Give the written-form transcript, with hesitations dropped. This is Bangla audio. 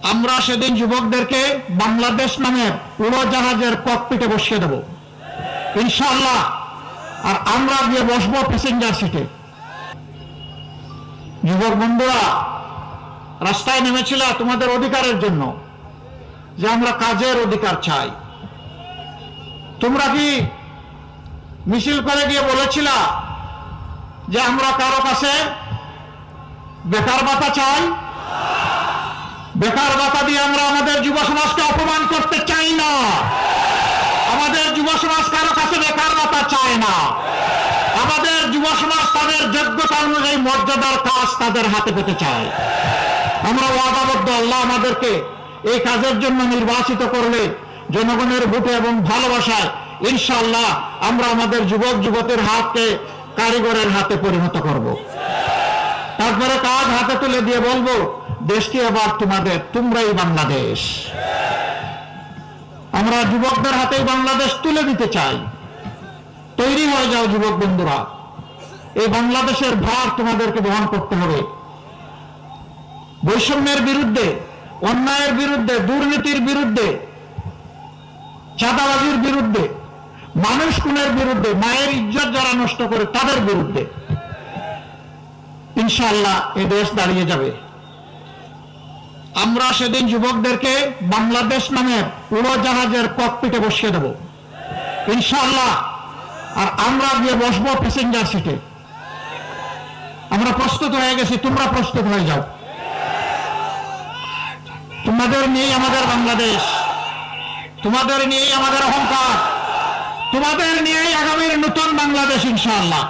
আমরা সেদিন যুবকদেরকে বাংলাদেশ নামের উড়োজাহাজের ককপিটে বসিয়ে দেব ইনশাআল্লাহ। আর আমরা গিয়ে বসবো প্যাসেঞ্জার সিটে। যুবক বন্ধুরা, রাস্তায় নেমেছিল তোমাদের অধিকারের জন্য, যে আমরা কাজের অধিকার চাই। তোমরা কি মিছিল করে গিয়ে বলেছিল যে আমরা কারো কাছে বেকার ভাতা চাই? বেকার ভাতা দিয়ে আমরা আমাদের যুব সমাজকে অপমান করতে চাই না। আমাদের যুব সমাজ কারো কাছে বেকার ভাতা চায় না। আমাদের যুব সমাজ তাদের যোগ্যতা অনুযায়ী মর্যাদার কাজ তাদের হাতে পেতে চায়। আমরা ওয়াদাবদ্ধ, আল্লাহ আমাদেরকে এই কাজের জন্য নির্বাচিত করলে জনগণের ভোটে এবং ভালোবাসায় ইনশাআল্লাহ আমরা আমাদের যুবক যুবতীর হাতকে কারিগরের হাতে পরিণত করব। তারপরে কাজ হাতে তুলে দিয়ে বলবো, দেশটি এবার তোমাদের, তোমরাই বাংলাদেশ। আমরা যুবকদের হাতেই বাংলাদেশ তুলে দিতে চাই। তৈরি হয়ে যাও যুবক বন্ধুরা, এই বাংলাদেশের ভার তোমাদেরকে বহন করতে হবে। বৈষম্যের বিরুদ্ধে, অন্যায়ের বিরুদ্ধে, দুর্নীতির বিরুদ্ধে, চাঁদাবাজির বিরুদ্ধে, মানুষ খুনের বিরুদ্ধে, মায়ের ইজ্জত যারা নষ্ট করে তাদের বিরুদ্ধে ইনশাআল্লাহ এ দেশ দাঁড়িয়ে যাবে। আমরা সেদিন যুবকদেরকে বাংলাদেশ নামের উড়োজাহাজের ককপিটে বসিয়ে দেব ইনশাআল্লাহ। আর আমরা গিয়ে বসবো প্যাসেঞ্জার সিটে। আমরা প্রস্তুত হয়ে গেছি, তোমরা প্রস্তুত হয়ে যাও। তোমাদের নিয়েই আমাদের বাংলাদেশ, তোমাদের নিয়েই আমাদের অহংকার, তোমাদের নিয়েই আগামীর নতুন বাংলাদেশ ইনশাআল্লাহ।